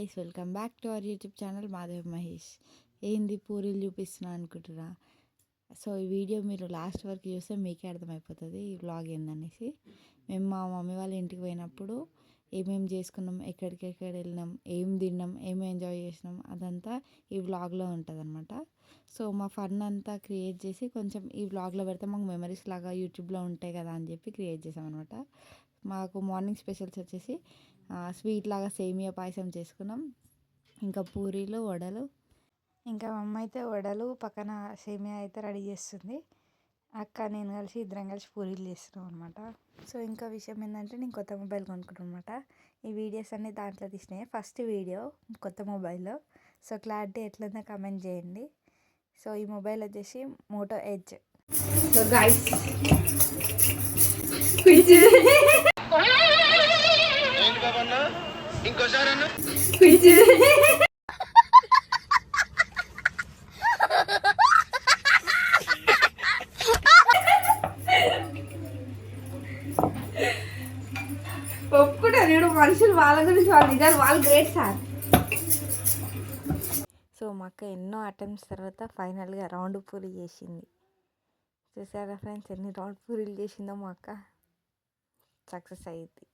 Guys, welcome back to our YouTube channel Madhav Mahesh. ఏంది పూరీలు చూపిస్తున్నా అనుకుంటున్నా? సో ఈ వీడియో మీరు లాస్ట్ వరకు చూస్తే మీకే అర్థమైపోతుంది ఈ వ్లాగ్ ఏందనేసి. మేము మా మమ్మీ వాళ్ళ ఇంటికి పోయినప్పుడు ఏమేమి చేసుకున్నాం, ఎక్కడికెక్కడ వెళ్ళినాం, ఏం తిన్నాం, ఏం ఎంజాయ్ చేసినాం, అదంతా ఈ వ్లాగ్లో ఉంటుంది అనమాట. సో మా ఫన్ అంతా క్రియేట్ చేసి కొంచెం ఈ వ్లాగ్లో పెడితే మాకు మెమరీస్ లాగా యూట్యూబ్లో ఉంటాయి కదా అని చెప్పి క్రియేట్ చేసామన్నమాట. మాకు మార్నింగ్ స్పెషల్స్ వచ్చేసి స్వీట్ లాగా సేమియా పాయసం చేసుకున్నాం, ఇంకా పూరీలు, వడలు. ఇంకా మా అమ్మ అయితే వడలు, పక్కన సేమియా అయితే రెడీ చేస్తుంది. అక్క నేను కలిసి ఇద్దరం కలిసి పూరీలు చేస్తున్నాం అనమాట. సో ఇంకా విషయం ఏంటంటే, నేను కొత్త మొబైల్ కొనుక్కున్నాను అనమాట. ఈ వీడియోస్ అన్నీ దాంట్లో తీసినాయి. ఫస్ట్ వీడియో కొత్త మొబైల్లో. సో క్లారిటీ ఎట్లుందో కమెంట్ చేయండి. సో ఈ మొబైల్ వచ్చేసి మోటో ఎడ్జ్. సో గైస్ ఒప్పుకుంటారు మనుషులు, వాళ్ళ గురించి వాళ్ళు నిజాలు, వాళ్ళు గ్రేట్ సార్. సో మా అక్క ఎన్నో అటెంప్ట్స్ తర్వాత ఫైనల్గా రౌండ్ పూరి చేసింది. చూసారా ఫ్రెండ్స్, ఎన్ని రౌండ్ పూరీలు చేసిందో మా అక్క. సక్సెస్ అయ్యింది.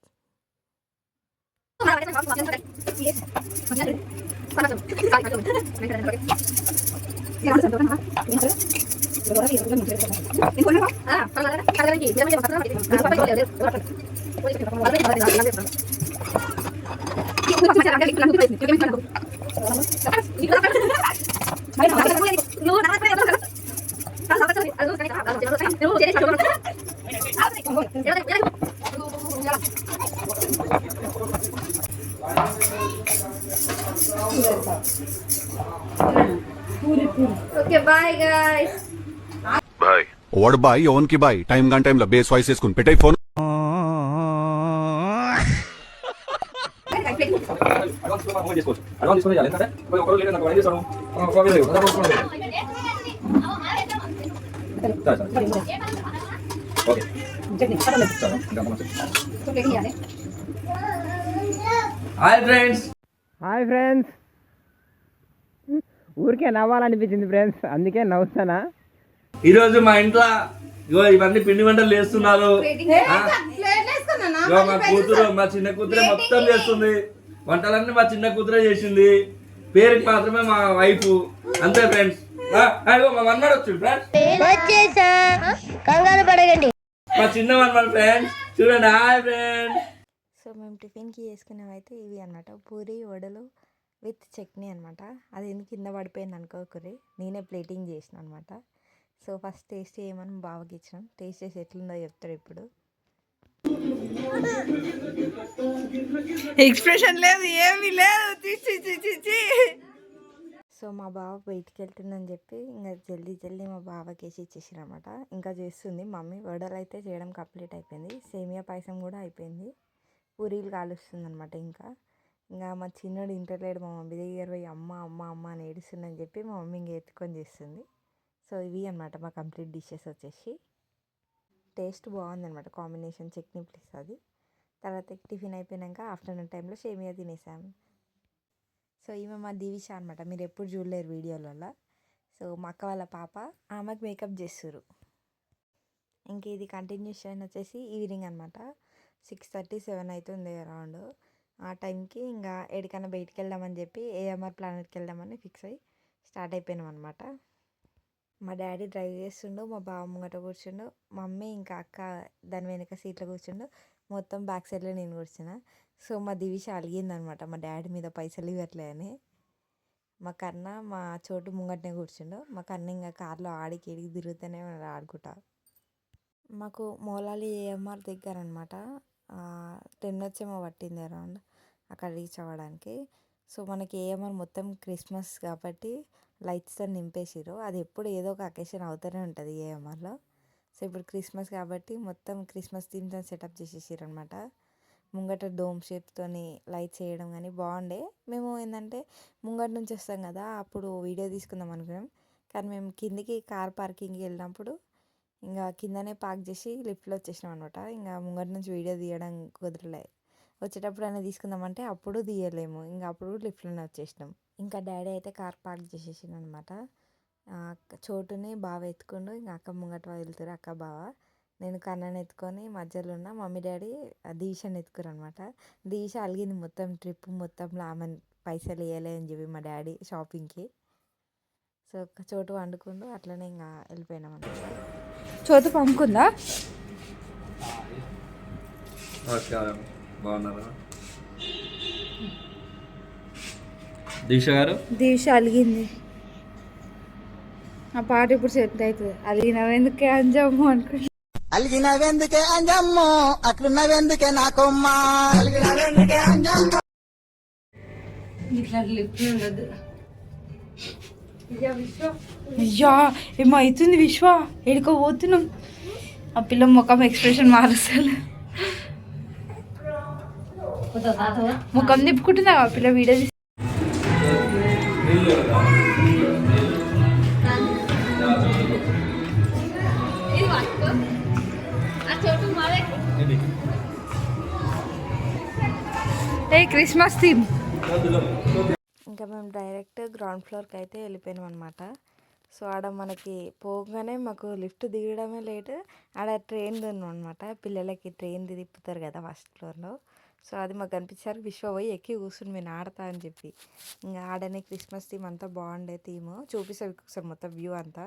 Okay bye guys. బాయ్. వాడు బాయ్ ఓన్ కి బాయ్. టైం గన్ టైంలో బేస్ వాయిస్ వేసుకుని పెట్టే ఫోన్. హాయ్ ఫ్రెండ్స్, ఊరికే నవ్వాలనిపించింది ఫ్రెండ్స్, అందుకే నవ్వుతానా. ఈరోజు మా ఇంట్లో ఇవన్నీ పిండి వంటలు చేస్తున్నారు. మా కూతురు, మా చిన్న కూతురే మొత్తం చేస్తుంది. వంటలన్నీ మా చిన్న కూతురే చేసింది. పేరుకి మాత్రమే మా వైఫ్, అంతే ఫ్రెండ్స్. మా మన్మడు వచ్చింది ఫ్రెండ్స్, మా చిన్న మన్మడు ఫ్రెండ్స్, చూడండి. Hi friends. సో మేము టిఫిన్కి చేసుకునేవి అయితే ఇవి అనమాట. పూరి, వడలు విత్ చట్నీ అనమాట. అది ఎందుకు కింద పడిపోయింది అనుకోకరి, నేనే ప్లేటింగ్ చేసిన అనమాట. సో ఫస్ట్ టేస్ట్ చేయమని బావకి ఇచ్చినాం. టేస్ట్ చేసి ఎట్లుందో చెప్తాడు ఇప్పుడు. ఎక్స్ప్రెషన్ లేదు, ఏమీ లేదు. సో మా బావ బయటికి వెళ్తుందని చెప్పి ఇంకా జల్దీ మా బావకి వేసి ఇచ్చేసారు అనమాట. ఇంకా చేస్తుంది మమ్మీ. వడలు అయితే చేయడం కంప్లీట్ అయిపోయింది. సేమియా పాయసం కూడా అయిపోయింది. పూరీలు కాలుస్తుంది అనమాట. ఇంకా మా చిన్నోడు ఇంటర్లేడు. మా మమ్మీ దగ్గర పోయి అమ్మ అమ్మ అమ్మ అని ఏడుస్తుందని చెప్పి మా మమ్మీ ఇంకా ఎత్తుకొని చేస్తుంది. సో ఇవి అనమాట మా కంప్లీట్ డిషెస్ వచ్చేసి. టేస్ట్ బాగుందనమాట, కాంబినేషన్ చట్నీ ప్లస్ అది. తర్వాత టిఫిన్ అయిపోయాక ఆఫ్టర్నూన్ టైంలో సేమియా తినేసాము. సో ఈమె మా దివిష అనమాట, మీరు ఎప్పుడు చూడలేరు వీడియోలలో. సో మా అక్క వాళ్ళ పాప, ఆమెకు మేకప్ చేస్తారు. ఇంక ఇది కంటిన్యూషన్ వచ్చేసి ఈవినింగ్ అనమాట. 6:30, 7 అవుతుంది అరౌండ్. ఆ టైంకి ఇంకా ఎక్కడికైనా బయటికి వెళ్దామని చెప్పి ఏఎంఆర్ ప్లానెట్కి వెళ్దామని ఫిక్స్ అయ్యి స్టార్ట్ అయిపోయినాం అనమాట. మా డాడీ డ్రైవ్ చేస్తుండు, మా బావ ముంగట కూర్చుండు, మమ్మీ ఇంకా అక్క దాని వెనక సీట్లో కూర్చుండు, మొత్తం బ్యాక్ సైడ్లో నేను కూర్చున్నా. సో మా దివిష అలిగిందనమాట మా డాడీ మీద పైసలు ఇవ్వట్లే అని. మా కన్న మా చోటు ముంగటనే కూర్చుండు. మా కన్న ఇంకా కార్లో ఆడికి ఏడికి తిరుగుతూనే ఆడుకుంటా. మాకు మౌలాలి ఏఎంఆర్ దగ్గర అనమాట. 10 వచ్చేమో పట్టింది అరౌండ్ అక్కడ రీచ్ అవ్వడానికి. సో మనకి ఏఎంఆర్ మొత్తం క్రిస్మస్ కాబట్టి లైట్స్తో నింపేసిరు. అది ఎప్పుడు ఏదో ఒక అకేషన్ అవుతూనే ఉంటుంది ఏఎంఆర్లో. సో ఇప్పుడు క్రిస్మస్ కాబట్టి మొత్తం క్రిస్మస్ థీమ్తో సెటప్ చేసేసారు అనమాట. ముంగట డోమ్ షేప్తోని లైట్స్ వేయడం కానీ బాగుండే. మేము ఏంటంటే ముంగట నుంచి వస్తాం కదా, అప్పుడు వీడియో తీసుకుందాం అనుకున్నాం. కానీ మేము కిందికి కార్ పార్కింగ్కి వెళ్ళినప్పుడు ఇంకా కిందనే పార్క్ చేసి లిఫ్ట్లో వచ్చేసినాం అనమాట. ఇంకా ముంగట నుంచి వీడియో తీయడం కుదరలే. వచ్చేటప్పుడు అయినా తీసుకుందామంటే అప్పుడు తీయలేము, ఇంకా అప్పుడు లిఫ్ట్లోనే వచ్చేసినాం. ఇంకా డాడీ అయితే కార్ పార్క్ చేసేసిండు అనమాట. చోటుని బాగా ఎత్తుకుండు, ఇంకా అక్క ముంగట వెళ్తారు అక్క బావ. నేను కన్నని ఎత్తుకొని మధ్యలో ఉన్న మమ్మీ డాడీ దీక్షని ఎత్తుకురు అనమాట. దీక్ష అలిగింది మొత్తం ట్రిప్ మొత్తంలో, ఆమె పైసలు ఇవ్వలే అని చెప్పి మా డాడీ షాపింగ్కి. సో చోటు వండుకుంటూ అట్లనే ఇంకా వెళ్ళిపోయినాం అనమాట. చోటు పంపుకుందా? నమస్కారం, బాగున్నారా? దీక్ష గారు దీక్ష అలిగింది, ఆ పాట ఇప్పుడు సెట్ అవుతుంది. అలిగినవెందుకే అంజమ్ము అనుకుంటా. అలిగినవెందుకే అంజమ్ము, అట్లున్నవెందుకే నాకొమ్మా, అలిగినవెందుకే అంజమ్ము. ఇట్లా లిఫ్ట్ ఉండదు. అయ్యా ఏమో అవుతుంది విశ్వ, ఎడుకో పోతున్నాం. ఆ పిల్ల ముఖం ఎక్స్ప్రెషన్ మారుస్తాను, ముఖం నిప్పుకుంటుందా ఆ పిల్ల వీడియో తీసి. ఏ క్రిస్మస్ థీమ్. ఇంకా మేము డైరెక్ట్ గ్రౌండ్ ఫ్లోర్కి అయితే వెళ్ళిపోయినాం అనమాట. సో ఆడ మనకి పోగానే మాకు లిఫ్ట్ దిగడమే లేట్. ఆడ ట్రైన్ ఉన్నాం అనమాట, పిల్లలకి ట్రైన్ తిప్పుతారు కదా ఫస్ట్ ఫ్లోర్లో. సో అది మాకు కనిపించారు, విశ్వ పోయి ఎక్కి కూర్చుని నేను ఆడతా అని చెప్పి. ఇంకా ఆడనే క్రిస్మస్ థీమ్ అంతా బాగుండే థీమ్ చూపిస్తాను ఒకసారి మొత్తం వ్యూ అంతా.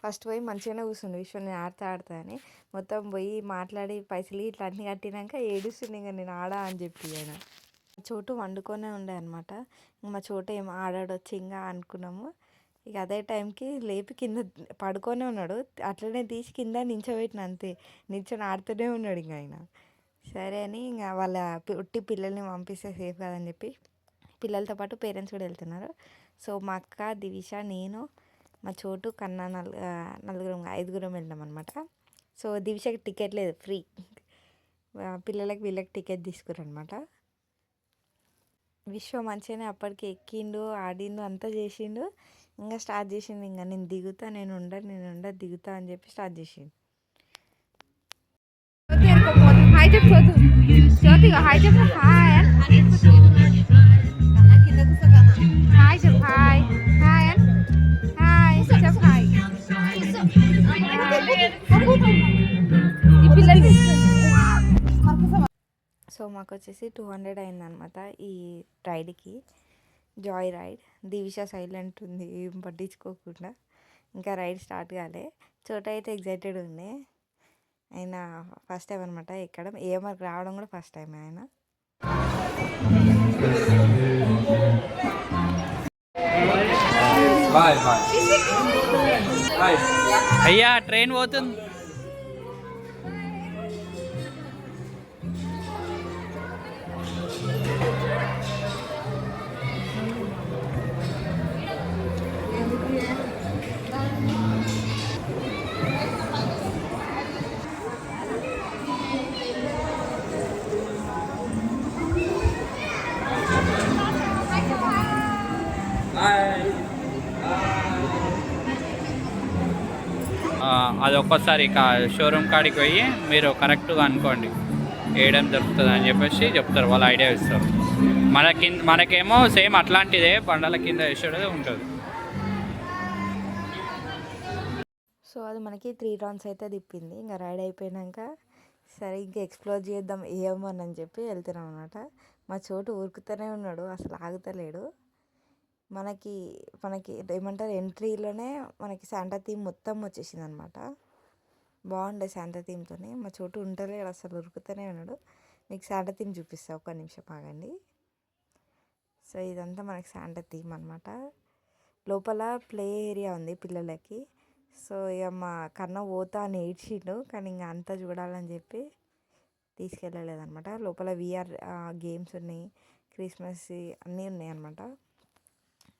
ఫస్ట్ పోయి మంచిగానే కూర్చుండు విశ్వ, నేను ఆడతా అని. మొత్తం పోయి మాట్లాడి పైసలు ఇట్లా అన్నీ కట్టినాక ఏడుస్తుండే ఇంకా నేను ఆడా అని చెప్పి. ఆయన చోటు వండుకొనే ఉండే అనమాట. మా చోటు ఏం ఆడాడొచ్చి ఇంకా అనుకున్నాము. ఇక అదే టైంకి లేపి కింద పడుకొనే ఉన్నాడు, అట్లనే తీసి కింద నించోబెట్టిన అంతే. నిల్చొని ఆడుతూనే ఉన్నాడు ఇంకా ఆయన. సరే అని ఇంకా వాళ్ళ ఉట్టి పిల్లల్ని పంపిస్తే సేఫ్ కదని చెప్పి పిల్లలతో పాటు పేరెంట్స్ కూడా వెళ్తున్నారు. సో మా అక్క దివిష, నేను, మా చోటు, కన్నా నలుగురం 5గురం వెళ్ళినాం అనమాట. సో దివిషకి టికెట్ లేదు, ఫ్రీ. పిల్లలకి వీళ్ళకి టికెట్ తీసుకురనమాట. విశ్వ మంచిగానే అప్పటికి ఎక్కిండు, ఆడిండు, అంతా చేసిండు. ఇంకా స్టార్ట్ చేసిండు, ఇంకా నేను దిగుతా, నేను ఉండ దిగుతా అని చెప్పి స్టార్ట్ చేసిండు. హాయ్ చెప్పు జ్యోతిగా, హాయ్ చెప్పు. హాయ్ హాయ్ చెప్పు, హాయ్ హాయ్ హాయ్ చెప్పు, హాయ్. ఈ పిల్లలు సో మాకు వచ్చేసి 200 అయిందనమాట ఈ రైడ్కి, జాయ్ రైడ్. దివిష సైలెంట్ ఉంది, ఏం పట్టించుకోకుండా. ఇంకా రైడ్ స్టార్ట్ కాలే. చోట అయితే ఎగ్జైటెడ్ ఉంది, ఆయన ఫస్ట్ టైం అనమాట ఎక్కడం, ఏమర్ రావడం కూడా ఫస్ట్ టైం ఆయన. Bye bye bye. అయ్యా ట్రైన్ పోతుంది. అది ఒక్కసారి షోరూమ్ కాడికి పోయి మీరు కరెక్ట్గా అనుకోండి వేయడం దొరుకుతుంది అని చెప్పేసి చెప్తారు, వాళ్ళు ఐడియా ఇస్తారు. మనకేమో సేమ్ అట్లాంటిదే బండల కింద వేసేది ఉంటుంది. సో అది మనకి 3 రౌండ్స్ అయితే తిప్పింది. ఇంకా రైడ్ అయిపోయాక సరే ఇంకా ఎక్స్ప్లోర్ చేద్దాం ఏమని చెప్పి వెళ్తున్నాం అనమాట. మా చోటు ఉరుకుతూనే ఉన్నాడు, అసలు ఆగుతలేడు. మనకి ఏమంటారు, ఎంట్రీలోనే మనకి శాంటా థీమ్ మొత్తం వచ్చేసింది అనమాట. బాగుండే శాంటా థీమ్తోనే. మా చోటు ఉంటలేడు, అసలు ఉరుకుతూనే ఉన్నాడు. మీకు శాంటా థీమ్ చూపిస్తా, ఒక్క నిమిషం ఆగండి. సో ఇదంతా మనకి శాంటా థీమ్ అనమాట. లోపల ప్లే ఏరియా ఉంది పిల్లలకి. సో ఇక మా కన్నా పోతా అని ఏడ్చిండు, కానీ ఇంకా అంతా చూడాలని చెప్పి తీసుకెళ్ళలేదన్నమాట. లోపల VR గేమ్స్ ఉన్నాయి, క్రిస్మస్ అన్నీ ఉన్నాయి అన్నమాట.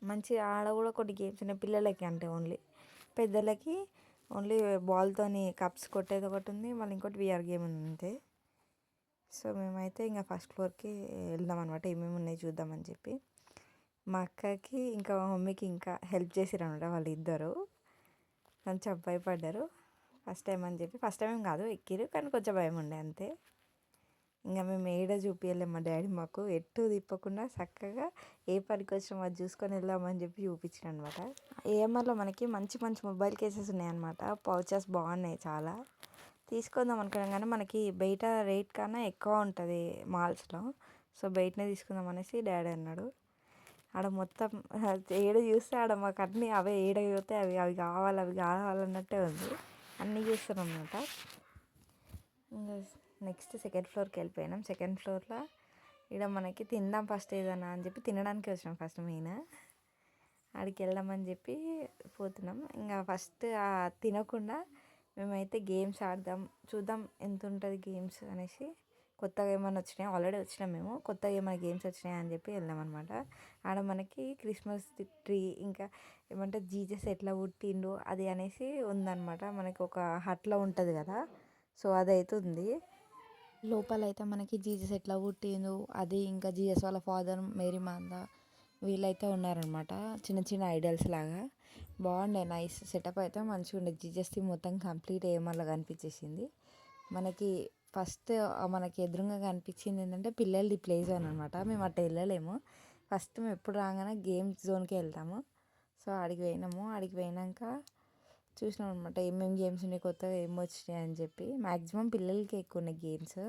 మంచి ఆడ కూడా కొన్ని గేమ్స్ ఉన్నాయి పిల్లలకి, అంటే ఓన్లీ. పెద్దలకి ఓన్లీ బాల్తోని కప్స్ కొట్టేది ఒకటి ఉంది, మళ్ళీ ఇంకోటి VR గేమ్ ఉంది అంతే. సో మేమైతే ఇంకా ఫస్ట్ ఫ్లోర్కి వెళ్దాం అనమాట, ఏమేమి ఉన్నాయి చూద్దామని చెప్పి. మా అక్కకి ఇంకా మా మమ్మీకి ఇంకా హెల్ప్ చేసిరు అనమాట వాళ్ళు ఇద్దరు. కొంచెం భయపడ్డారు ఫస్ట్ టైం అని చెప్పి. ఫస్ట్ టైం ఏం కాదు, ఎక్కిరు కానీ కొంచెం భయం ఉండే అంతే. ఇంకా మేము ఏడ చూపించలేము మా డాడీ మాకు ఎటు తిప్పకుండా చక్కగా ఏ పనికి వచ్చినా అది చూసుకొని వెళ్దామని చెప్పి చూపించాను అనమాట. ఏఎంఆర్లో మనకి మంచి మంచి మొబైల్ కేసెస్ ఉన్నాయన్నమాట. పౌచెస్ బాగున్నాయి చాలా. తీసుకుందాం అనుకున్నాం కానీ మనకి బయట రేట్ కన్నా ఎక్కువ ఉంటుంది మాల్స్లో. సో బయటనే తీసుకుందాం అనేసి డాడీ అన్నాడు. ఆడ మొత్తం ఏడ చూస్తే ఆడ మాకు అన్నీ అవే ఏడ పోతే అవి అవి కావాలి అవి కావాలన్నట్టే ఉంది. అన్నీ చూస్తున్నాం అన్నమాట. ఇంకా నెక్స్ట్ సెకండ్ ఫ్లోర్కి వెళ్ళిపోయినాం. సెకండ్ ఫ్లోర్లో ఇక్కడ మనకి తిందాం ఫస్ట్ ఏదన్నా అని చెప్పి తినడానికి వచ్చినాం ఫస్ట్ మెయిన్. ఆడికి వెళ్దామని చెప్పి పోతున్నాం. ఇంకా ఫస్ట్ తినకుండా మేమైతే గేమ్స్ ఆడదాం చూద్దాం ఎంత ఉంటుంది గేమ్స్ అనేసి, కొత్తగా ఏమైనా వచ్చినాయి ఆల్రెడీ వచ్చినాం మేము, కొత్తగా ఏమైనా గేమ్స్ వచ్చినాయి అని చెప్పి వెళ్ళాం అనమాట. ఆడ మనకి క్రిస్మస్ ట్రీ ఇంకా ఏమంటే జీసస్ ఎట్లా పుట్టిండు అది అనేసి ఉందన్నమాట. మనకి ఒక హట్లో ఉంటుంది కదా, సో అదైతే ఉంది. లోపల అయితే మనకి జీసస్ ఎట్లా పుట్టిండు అది, ఇంకా జీసస్ వాళ్ళ ఫాదర్ మేరీ మాత వీళ్ళైతే ఉన్నారనమాట. చిన్న చిన్న ఐడల్స్ లాగా బాగుండే. నైస్ సెటప్ అయితే మంచిగా ఉండే. జీసస్ది మొత్తం కంప్లీట్ ఏమల్లా కనిపించేసింది మనకి. ఫస్ట్ మనకి ఎదురుగా కనిపించింది ఏంటంటే పిల్లలది ప్లే జోన్ అనమాట. మేము అట్లా వెళ్ళలేము. ఫస్ట్ మేము ఎప్పుడు రాగానే గేమ్స్ జోన్కి వెళ్తాము. సో ఆడికి పోయినాము. ఆడికి పోయినాక చూసినాం అనమాట ఏమేమి గేమ్స్ ఉన్నాయి, కొత్తగా ఏమి వచ్చినాయి అని చెప్పి. మ్యాక్సిమం పిల్లలకి ఎక్కువ ఉన్నాయి గేమ్స్.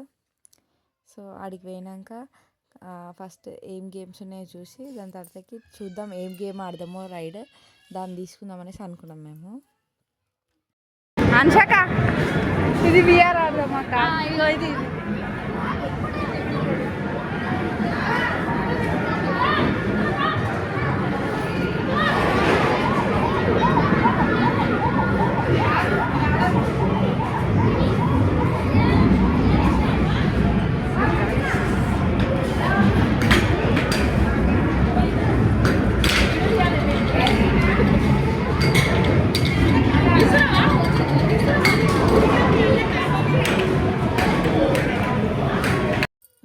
సో ఆడికి పోయినాక ఫస్ట్ ఏం గేమ్స్ ఉన్నాయో చూసి దాని తర్వాతకి చూద్దాం ఏం గేమ్ ఆడదామో రైడ్ దాన్ని తీసుకుందాం అనేసి అనుకున్నాం మేము. అన్షక ఇది విఆర్ ఆడదామక్క. ఇగో ఇది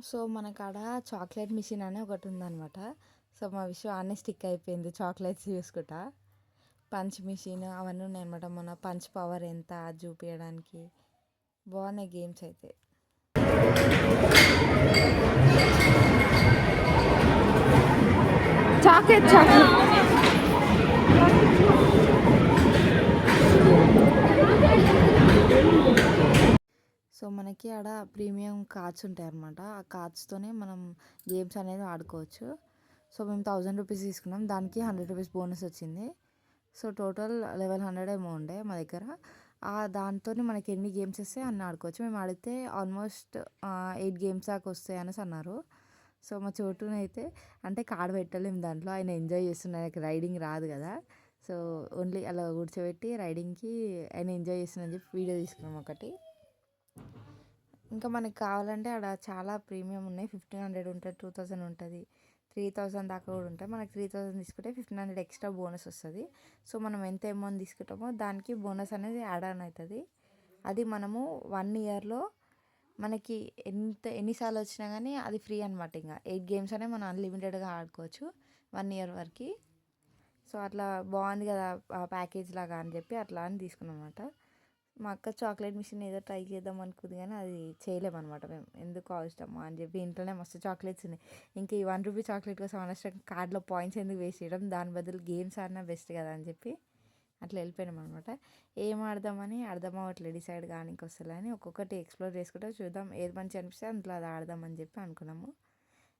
సో మనకాడ చాక్లెట్ మిషన్ అని ఒకటి ఉందన్నమాట. సో మా విషయం అన్నీ స్టిక్ అయిపోయింది చాక్లెట్స్ చూసుకుంటా. పంచ్ మిషన్ అవన్నీ ఉన్నాయన్నమాట. మన పంచ్ పవర్ ఎంత చూపించడానికి బాగున్నాయి గేమ్స్ అయితే. చాక్లెట్ చాక్లెట్ సో మనకి ఆడ ప్రీమియం కార్డ్స్ ఉంటాయి అన్నమాట. ఆ కార్డ్స్తోనే మనం గేమ్స్ అనేది ఆడుకోవచ్చు. సో మేము 1000 రూపీస్ తీసుకున్నాం. దానికి 100 రూపీస్ బోనస్ వచ్చింది. సో టోటల్ 1100 ఏమో ఉండే మా దగ్గర. దాంతో మనకి ఎన్ని గేమ్స్ వస్తే అన్ని ఆడుకోవచ్చు. మేము ఆడితే ఆల్మోస్ట్ 8 గేమ్స్ దాకా వస్తాయి అనేసి అన్నారు. సో మా చోటునైతే అంటే కార్డ్ పెట్టలేము దాంట్లో, ఆయన ఎంజాయ్ చేస్తున్నారు. ఆయనకి రైడింగ్ రాదు కదా. సో ఓన్లీ అలా కూర్చోబెట్టి రైడింగ్కి ఆయన ఎంజాయ్ చేస్తున్నారని చెప్పి వీడియో తీసుకున్నాం ఒకటి. ఇంకా మనకి కావాలంటే అక్కడ చాలా ప్రీమియం ఉన్నాయి. 1500 ఉంటుంది, 2000 ఉంటుంది, 3000 దాకా కూడా ఉంటాయి. మనకి 3000 తీసుకుంటే 1500 ఎక్స్ట్రా బోనస్ వస్తుంది. సో మనం ఎంత అమౌంట్ తీసుకుంటామో దానికి బోనస్ అనేది యాడ్ ఆన్ అవుతుంది. అది మనము 1 ఇయర్లో మనకి ఎన్నిసార్లు వచ్చినా కానీ అది ఫ్రీ అనమాట. ఇంకా 8 గేమ్స్ అనేవి మనం అన్లిమిటెడ్గా ఆడుకోవచ్చు 1 ఇయర్ వరకు. సో అట్లా బాగుంది కదా ప్యాకేజ్ లాగా అని చెప్పి అట్లా అని తీసుకున్నాం అనమాట. మా అక్క చాక్లెట్ మిషన్ ఏదో ట్రై చేద్దాం అనుకుంది కానీ అది చేయలేమన్నమాట. మేము ఎందుకు అవసరమా అని చెప్పి ఇంట్లోనే మస్తు చాక్లెట్స్ ఉన్నాయి. ఇంకా ఈ 1 రూపీ చాక్లెట్ కోసం అనవసరం కార్డులో పాయింట్స్ ఎందుకు వేస్ట్ చేయడం, దాని బదులు గేమ్స్ ఆడినా బెస్ట్ కదా అని చెప్పి అట్లా వెళ్ళిపోయినాం అనమాట. ఏం ఆడదామని అర్థం అవ్వట్లేదు, డిసైడ్ కానీ వస్తలే అని ఒక్కొక్కటి ఎక్స్ప్లోర్ చేసుకుంటే చూద్దాం ఏది మంచి అనిపిస్తే అందులో అది ఆడదామని చెప్పి అనుకున్నాము.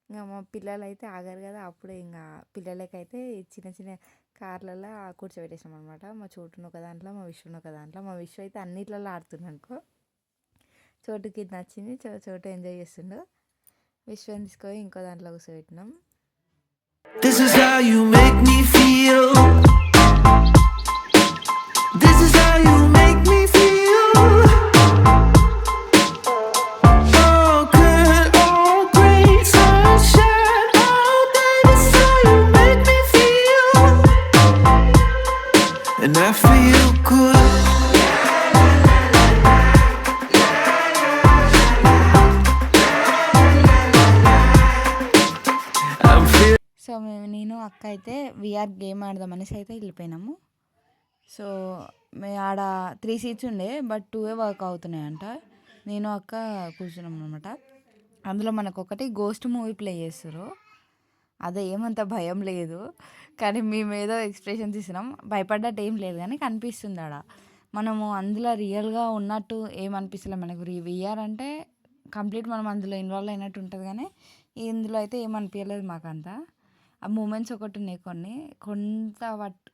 ఇంకా మా పిల్లలు అయితే ఆగారు కదా, అప్పుడే ఇంకా పిల్లలకైతే చిన్న చిన్న కార్లలో కూర్చోబెట్టేసాం అనమాట. మా చోటును ఒక దాంట్లో, మా విషును ఒక దాంట్లో. మా విషు అయితే అన్నిట్లలో ఆడుతున్నాను అనుకో. చోటుకి ఇది నచ్చింది, చోటు ఎంజాయ్ చేస్తుండు. విశ్వం తీసుకొని ఇంకో దాంట్లో కూర్చోబెట్టినాం. This is how you make me feel. This is how you make me feel. Oh good, oh great sunshine. Oh baby, this is how you make me feel. And I feel good. So నేను అక్క అయితే VR game ఆడదామనేసి అయితే వెళ్ళిపోయినాము. So మేము ఆడ 3 seats ఉండే, but 2 work అవుతున్నాయంట. నేను అక్క కూర్చున్నాం అనమాట. అందులో మనకు ఒకటి గోస్ట్ మూవీ ప్లే చేస్తారు. అదే ఏమంత భయం లేదు, కానీ మేమేదో ఎక్స్ప్రెషన్స్ ఇస్తున్నాం. భయపడ్డట్టు ఏం లేదు కానీ కనిపిస్తుంది ఆడ. మనము అందులో రియల్గా ఉన్నట్టు ఏమనిపిస్తలే మనకు. విఆర్ అంటే కంప్లీట్ మనం అందులో ఇన్వాల్వ్ అయినట్టు ఉంటుంది, కానీ ఇందులో అయితే ఏమనిపించలేదు మాకంతా. ఆ మూమెంట్స్ ఒకటి ఉన్నాయి కొన్ని, కొంత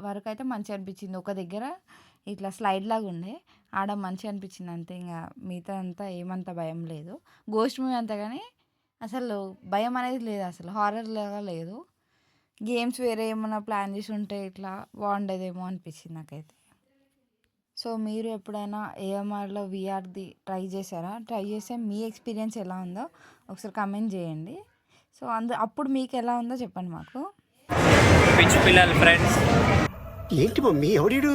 వరకు అయితే మంచిగా అనిపించింది. ఒక దగ్గర ఇట్లా స్లైడ్ లాగా ఉండే, ఆడ మంచిగా అనిపించింది అంతే. ఇంకా మిగతా అంతా ఏమంత భయం లేదు. గోస్ట్ మూవీ అంతా కానీ అసలు భయం అనేది లేదు, అసలు హారర్ లాగా లేదు. గేమ్స్ వేరే ఏమైనా ప్లాన్ చేసి ఉంటే ఇట్లా బాగుండేదేమో అనిపించింది నాకైతే. సో మీరు ఎప్పుడైనా ఏఎంఆర్లో విఆర్ది ట్రై చేశారా? ట్రై చేస్తే మీ ఎక్స్పీరియన్స్ ఎలా ఉందో ఒకసారి కమెంట్ చేయండి. సో అప్పుడు మీకు ఎలా ఉందో చెప్పండి మాకు. పిచ్చి పిల్లలు ఫ్రెండ్స్. ఏంటి మమ్మీ ఎవడీడు?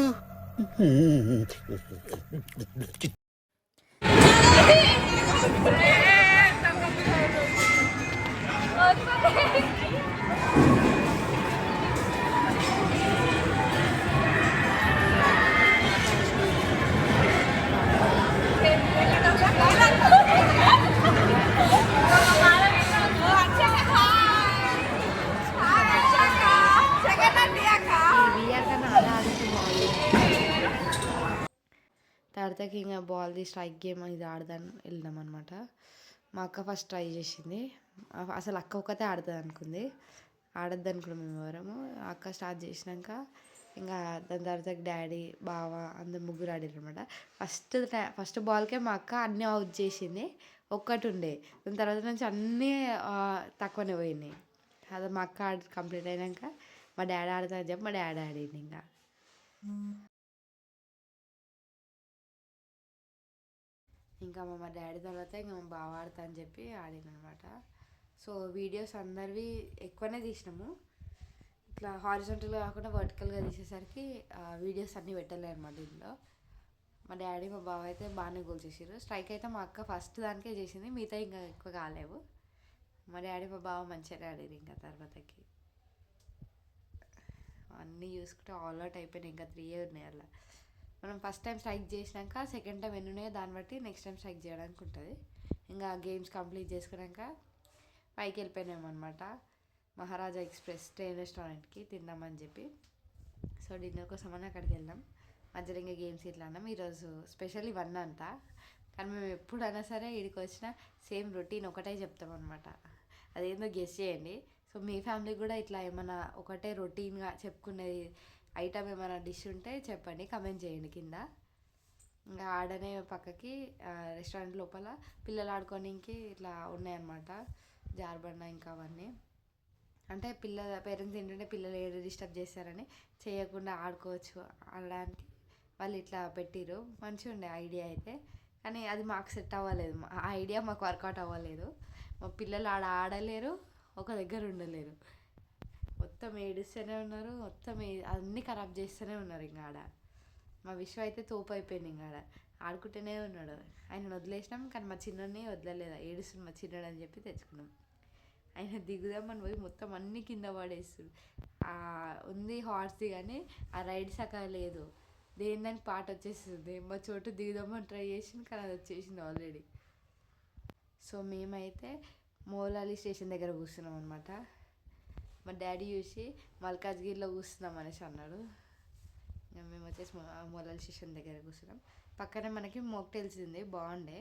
తర్వాతకి ఇంకా బాల్ది స్ట్రైక్ గేమ్ ఇది ఆడదాన్ని వెళ్ళినాం అనమాట. మా అక్క ఫస్ట్ ట్రై చేసింది. అసలు అక్క ఒక్కతే ఆడుతుంది అనుకుంది, ఆడద్దు అనుకున్నాం మేము ఎవరము. అక్క స్టార్ట్ చేసినాక ఇంకా దాని తర్వాత డాడీ బావ అందరు ముగ్గురు ఆడారు అనమాట. ఫస్ట్ బాల్కే మా అక్క అన్నీ అవుట్ చేసింది, ఒక్కటి ఉండే. దాని తర్వాత నుంచి అన్నీ తక్కువనే పోయినాయి. అది మా అక్క ఆడి కంప్లీట్ అయినాక మా డాడీ ఆడుతా అని చెప్పి మా డాడీ ఆడింది. ఇంకా మా డాడీ తర్వాత ఇంకా మా బావ ఆడతా అని చెప్పి ఆడినమాట. సో వీడియోస్ అందరివి ఎక్కువనే తీసినాము. ఇట్లా హారిజాంటల్గా కాకుండా వర్టికల్గా తీసేసరికి వీడియోస్ అన్నీ పెట్టలే అనమాట ఇందులో. మా డాడీ మా బావ అయితే బాగానే గోల్ చేసారు. స్ట్రైక్ అయితే మా అక్క ఫస్ట్ దానికే చేసింది, మిగతా ఇంకా ఎక్కువ కాలేవు. మా డాడీ మా బావ మంచిగా ఆడారు. ఇంకా తర్వాతకి అన్నీ చూసుకుంటే ఆల్ అవుట్ అయిపోయినాయి. ఇంకా 3 ఉన్నాయి అలా. మనం ఫస్ట్ టైం స్ట్రైక్ చేసినాక సెకండ్ టైం ఎన్ని ఉన్నాయో దాన్ని బట్టి నెక్స్ట్ టైం స్ట్రైక్ చేయడానికి ఉంటుంది. ఇంకా గేమ్స్ కంప్లీట్ చేసుకున్నాక పైకి వెళ్ళిపోయినాం అనమాట. మహారాజా ఎక్స్ప్రెస్ ట్రైన్ రెస్టారెంట్కి తిందామని చెప్పి. సో డిన్నర్ కోసం అని అక్కడికి వెళ్ళాం. మధ్యలో ఇంకా గేమ్స్ ఇట్లా అన్నాం. ఈరోజు స్పెషల్ ఇవన్నీ అంట, కానీ మేము ఎప్పుడైనా సరే ఇక్కడికి వచ్చినా సేమ్ రొటీన్ ఒకటే చెప్తాం అనమాట. అదేందో గెస్ చేయండి. సో మీ ఫ్యామిలీకి కూడా ఇట్లా ఏమైనా ఒకటే రొటీన్గా చెప్పుకునేది ఐటమ్ ఏమైనా డిష్ ఉంటే చెప్పండి, కమెంట్ చేయండి కింద. ఇంకా ఆడనే పక్కకి రెస్టారెంట్ లోపల పిల్లలు ఆడుకోనికి ఇట్లా ఉన్నాయన్నమాట, జారుబండ ఇంకా అవన్నీ. అంటే పేరెంట్స్ ఏంటంటే పిల్లలు ఏడు డిస్టర్బ్ చేస్తారని చేయకుండా ఆడుకోవచ్చు అనడానికి వాళ్ళు ఇట్లా పెట్టిరు. మంచిగా ఉండే ఐడియా అయితే, కానీ అది మాకు సెట్ అవ్వలేదు. ఆ ఐడియా మాకు వర్కౌట్ అవ్వలేదు. మా పిల్లలు ఆడలేరు, ఒక దగ్గర ఉండలేరు, మొత్తం ఏడుస్తూనే ఉన్నారు, మొత్తం అన్నీ ఖరాబ్ చేస్తూనే ఉన్నారు. ఇంకా ఆడ మా విశ్వ అయితే తోపు అయిపోయింది. ఇంకా ఆడ ఆడుకుంటూనే ఉన్నాడు. ఆయన వదిలేసినాం, కానీ మా చిన్నని వదలలేదు. ఏడుస్తుంది మా చిన్నడు అని చెప్పి తెచ్చుకున్నాం. ఆయన దిగుదామని పోయి మొత్తం అన్నీ కింద పడేస్తుంది. ఉంది హార్స్ది, కానీ ఆ రైడ్ సకా లేదు, దేని దానికి పాట వచ్చేస్తుంది. మా చోటు దిగుదామని ట్రై చేసింది, కానీ అది వచ్చేసింది ఆల్రెడీ. సో మేమైతే మౌలాలి స్టేషన్ దగ్గర కూర్చున్నాం అనమాట. మా డాడీ చూసి మల్కాజ్గిరిలో కూర్చున్నాం అనేసి అన్నాడు. మేము వచ్చేసి మౌలాలి స్టేషన్ దగ్గర కూర్చున్నాం. పక్కనే మనకి మోక్టైల్స్ ఉంది, బాగుండే.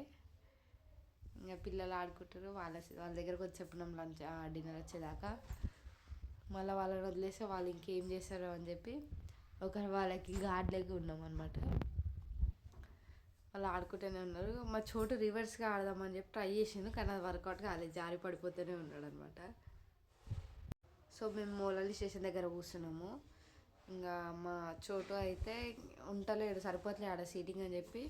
ఇంకా పిల్లలు ఆడుకుంటారు. వాళ్ళ దగ్గరకు వచ్చి చెప్పినాం లంచ్ డిన్నర్ వచ్చేదాకా. మళ్ళీ వాళ్ళని వదిలేస్తే వాళ్ళు ఇంకేం చేస్తారో అని చెప్పి వాళ్ళకి గార్డ్లకి ఉన్నాం అనమాట. వాళ్ళు ఆడుకుంటూనే ఉన్నారు. మా చోటు రివర్స్గా ఆడదామని చెప్పి ట్రై చేసిండు, కానీ అది వర్కౌట్ కాలేదు, జారి పడిపోతూనే ఉన్నాడు అనమాట. సో మేము మౌలాలి స్టేషన్ దగ్గర కూర్చున్నాము. ఇంకా మా చోటు అయితే ఉంటలేడు, సరిపోతలే ఆడ సీటింగ్ అని చెప్పి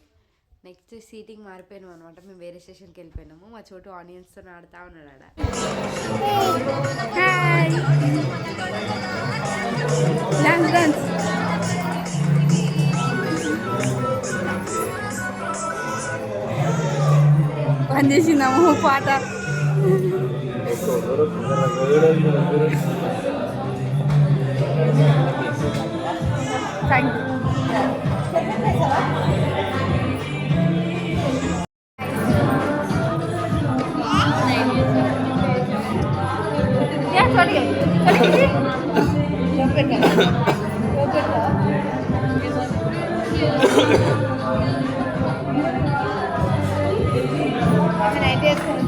నెక్స్ట్ సీటింగ్ మారిపోయినాం అనమాట. మేము వేరే స్టేషన్కి వెళ్ళిపోయినాము. మా చోటు ఆనియన్స్తో ఆడుతూ ఉన్నాడు ఆడ. పని చేసిందాము పాట. Thank you. నైట్ వేసుకొని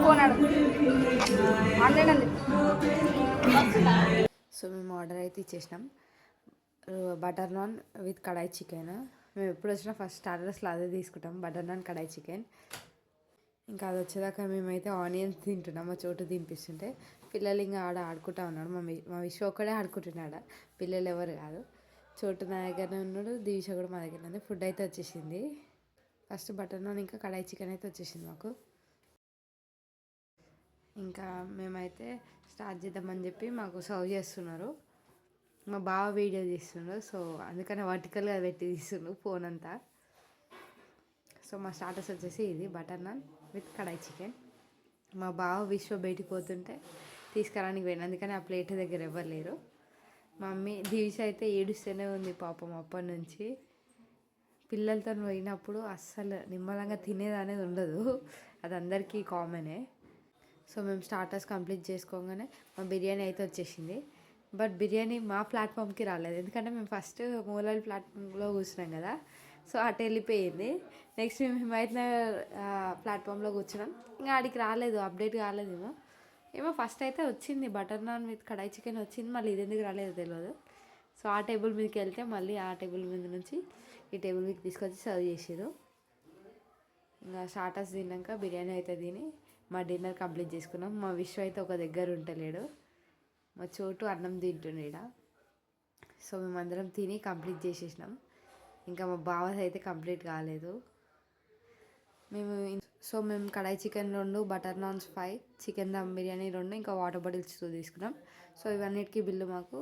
ఫోన్ అడుగు ఆన్లైన్ అంది. సో మేము ఆర్డర్ అయితే ఇచ్చేసినాం. Butter naan with kadai chicken. మేము ఎప్పుడు వచ్చినా ఫస్ట్ స్టార్టర్స్లో అదే తీసుకుంటాం, బటర్ నాన్ కడాయి చికెన్. ఇంకా అది వచ్చేదాకా మేమైతే ఆనియన్స్ తింటున్నాం. మా చోటు తినిపిస్తుంటే పిల్లలు ఇంకా ఆడుకుంటా ఉన్నాడు. మా విశ్వ ఒక్కడే ఆడుకుంటున్నాడు, పిల్లలు ఎవరు కాదు. చోటు నా దగ్గరనే ఉన్నాడు, దీక్ష కూడా మా దగ్గర ఉంది. ఫుడ్ అయితే వచ్చేసింది. ఫస్ట్ బటర్ నాన్ ఇంకా కడాయి చికెన్ అయితే వచ్చేసింది మాకు. ఇంకా మేమైతే స్టార్ట్ చేద్దామని చెప్పి మాకు సర్వ్ చేస్తున్నారు. మా బావ వీడియో తీస్తున్నారు, సో అందుకని వర్టికల్గా పెట్టి తీస్తున్నారు ఫోన్ అంతా. సో మా స్టార్టర్స్ వచ్చేసి ఇది butter naan with kadai chicken. మా బావ విశ్వ బయటికి పోతుంటే తీసుకురానికి పోయిన, అందుకని ఆ ప్లేట్ దగ్గర ఎవరు లేరు. మా మమ్మీ దీక్ష అయితే ఏడుస్తూనే ఉంది పాపం అప్పటి నుంచి. పిల్లలతో పోయినప్పుడు అస్సలు నిమ్మలంగా తినేది అనేది ఉండదు, అది అందరికీ కామనే. సో మేము స్టార్టర్స్ కంప్లీట్ చేసుకోగానే మా బిర్యానీ అయితే వచ్చేసింది. బట్ బిర్యానీ మా ప్లాట్ఫామ్కి రాలేదు, ఎందుకంటే మేము ఫస్ట్ మూలాలి ప్లాట్ఫామ్లో కూర్చున్నాం కదా, సో అటు వెళ్ళిపోయింది. నెక్స్ట్ మేము హిమాయత్ నగర్ ప్లాట్ఫామ్లో కూర్చున్నాం, ఇంకా ఆడికి రాలేదు, అప్డేట్ కాలేదేమో. ఏమో ఫస్ట్ అయితే వచ్చింది butter naan with kadai chicken వచ్చింది, మళ్ళీ ఇది ఎందుకు రాలేదు తెలియదు. సో ఆ టేబుల్ మీదకి వెళ్తే మళ్ళీ ఆ టేబుల్ మీద నుంచి ఈ టేబుల్ మీదకి తీసుకొచ్చి సర్వ్ చేసారు. ఇంకా స్టార్టర్స్ తిన్నాక బిర్యానీ అయితే తిని మా డిన్నర్ కంప్లీట్ చేసుకున్నాం. మా విశ్వ అయితే ఒక దగ్గర ఉంటలేడు, మా చోటు అన్నం తింటుండేడా. సో మేమందరం తిని కంప్లీట్ చేసేసినాం. ఇంకా మా బావ అయితే కంప్లీట్ కాలేదు. మేము kadai chicken 2, butter naans 5, chicken dum biryani 2, ఇంకా వాటర్ బాటిల్స్ 2 తీసుకున్నాం. సో ఇవన్నిటికీ బిల్లు మాకు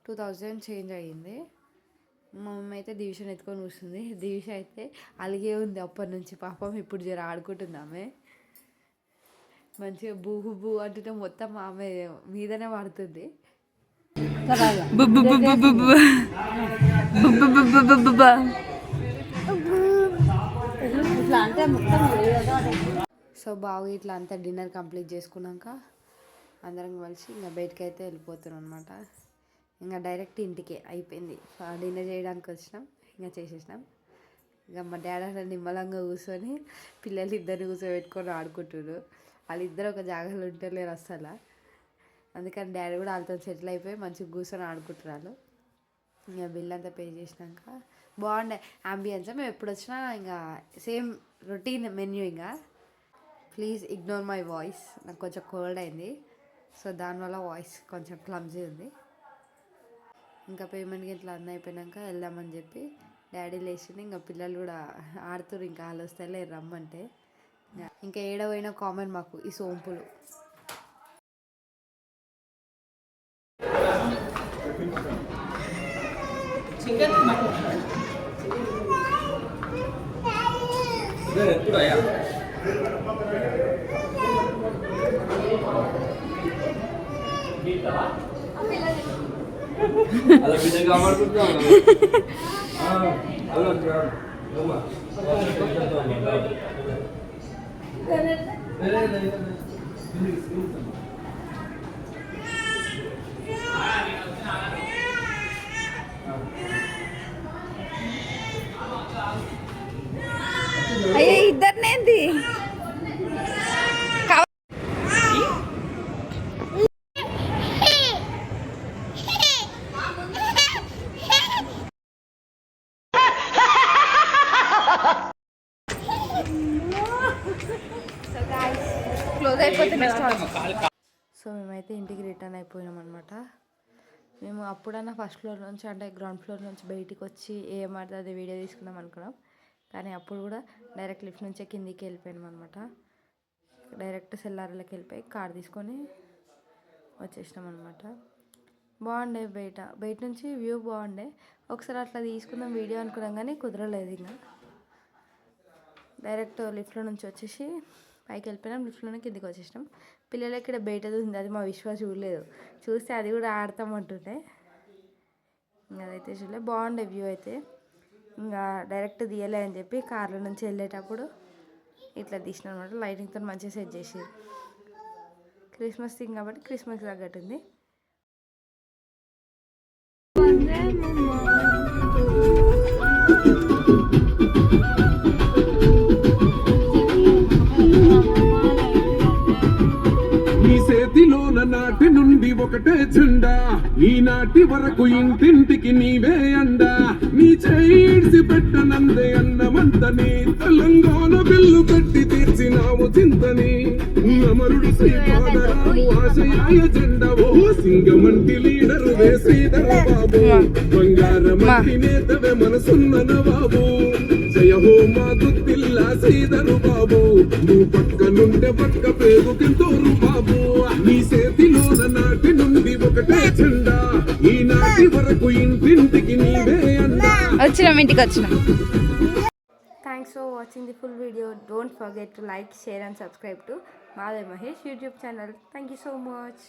2000 చేంజ్ అయ్యింది. మా మమ్మీ అయితే దివిషన్ ఎత్తుకొని కూర్చుంది. దివిష అయితే అలిగే ఉంది అప్పటి నుంచి పాపం. ఇప్పుడు జర ఆడుకుంటుంది ఆమె మంచిగా. బూ బూ అంటుంటే మొత్తం ఆమె మీదనే పడుతుంది. సో బాగా ఇట్లా అంతా డిన్నర్ కంప్లీట్ చేసుకున్నాక అందరం కలిసి ఇంకా బయటకి అయితే వెళ్ళిపోతున్నాం అనమాట. ఇంకా డైరెక్ట్ ఇంటికే అయిపోయింది. డిన్నర్ చేయడానికి వచ్చినాం, ఇంకా చేసేసినాం. ఇక మా డాడీ అలా నిమ్మలంగా కూర్చొని పిల్లలు ఇద్దరిని కూర్చోబెట్టుకొని ఆడుకుంటున్నారు. వాళ్ళిద్దరు ఒక జాగాలో ఉంటలేరు అస్సలు, అందుకని డాడీ కూడా వాళ్ళతో సెటిల్ అయిపోయి మంచిగా కూర్చొని ఆడుకుంటున్నారు. ఇంకా బిల్ అంతా పే చేసినాక బాగుండే అంబియన్స్. మేము ఎప్పుడు వచ్చినా ఇంకా సేమ్ రొటీన్ మెన్యూ. ఇంకా ప్లీజ్ ఇగ్నోర్ మై వాయిస్, నాకు కొంచెం కోల్డ్ అయింది, సో దానివల్ల వాయిస్ కొంచెం క్లమ్జీ ఉంది. ఇంకా పేమెంట్కి ఇట్లా అన్నీ అయిపోయినాక వెళ్దామని చెప్పి డాడీ లేచింది. ఇంకా పిల్లలు కూడా ఆడుతురు, ఇంకా వాళ్ళు వస్తేలే రమ్మంటే. ఇంకా ఏడవైనా కామన్ మాకు ఈ సోంపులు. అలా బిడ్డ కాపాడుకుంటున్నాం. అయ్యే ఇద్దరినేంది క్లోజ్ అయిపోతుంది. సో మేమైతే ఇంటికి రిటర్న్ అయిపోయినాం అనమాట. మేము అప్పుడన్నా ఫస్ట్ ఫ్లోర్ నుంచి అంటే గ్రౌండ్ ఫ్లోర్ నుంచి బయటికి వచ్చి ఏమాడుతుంది వీడియో తీసుకుందాం అనుకున్నాం, కానీ అప్పుడు కూడా డైరెక్ట్ లిఫ్ట్ నుంచే కిందికి వెళ్ళిపోయినాం అనమాట. డైరెక్ట్ సెల్లార్లోకి వెళ్ళిపోయి కార్ తీసుకొని వచ్చేసినాం అనమాట. బాగుండే బయట నుంచి వ్యూ బాగుండే. ఒకసారి అట్లా తీసుకుందాం వీడియో అనుకున్నాం కానీ కుదరలేదు. ఇంకా డైరెక్ట్ లిఫ్ట్లో నుంచి వచ్చేసి పైకి వెళ్ళిపోయినాం, లిఫ్ట్లోనే కిందికి వచ్చేసినాం. పిల్లలు ఇక్కడ బయటది ఉంది, అది మా విశ్వ చూడలేదు, చూస్తే అది కూడా ఆడతామంటుంటే ఇంకా అదైతే చూడలేదు. బాగుండే వ్యూ అయితే. ఇంకా డైరెక్ట్ తీయలే అని చెప్పి కార్లో నుంచి వెళ్ళేటప్పుడు ఇట్లా తీసిన అనమాట. లైటింగ్తో మంచిగా సెట్ చేసి క్రిస్మస్ థీమ్ కాబట్టి క్రిస్మస్ తగ్గట్టుంది. నీ చేతిలోన నాటి నుండి ఒకటే జెండా, ఈనాటి వరకు ఇంటింటికి నీవే అండా. నీ చేయిడ్సి పెట్టనందే అన్నమంతని, తెలంగాణ బిల్లు పెట్టి తీర్చినావు చింతని. అమరుడు శ్రీపాదరాము ఆశయాయ జెండా, ఓ సింగమంటి లీడరు వేసేదర బాబు. బంగారమంటి నేతవే మనసున్న బాబు. జయ హో మా గుత్తిల్ల శ్రీధరు బాబు. నువ్వు పక్కనుంటే పక్క పేరుకెంతోరు బాబు. నీ చేతిలోన నాటి నుండి ఒకటే జెండా, ఈనాటి వరకు ఇంటింటికి నీవే అండా. వచ్చినాం, ఇంటికి వచ్చినాం. Thanks for watching the full video. Don't forget to like, share and subscribe to Madhav Mahesh YouTube channel. Thank you so much.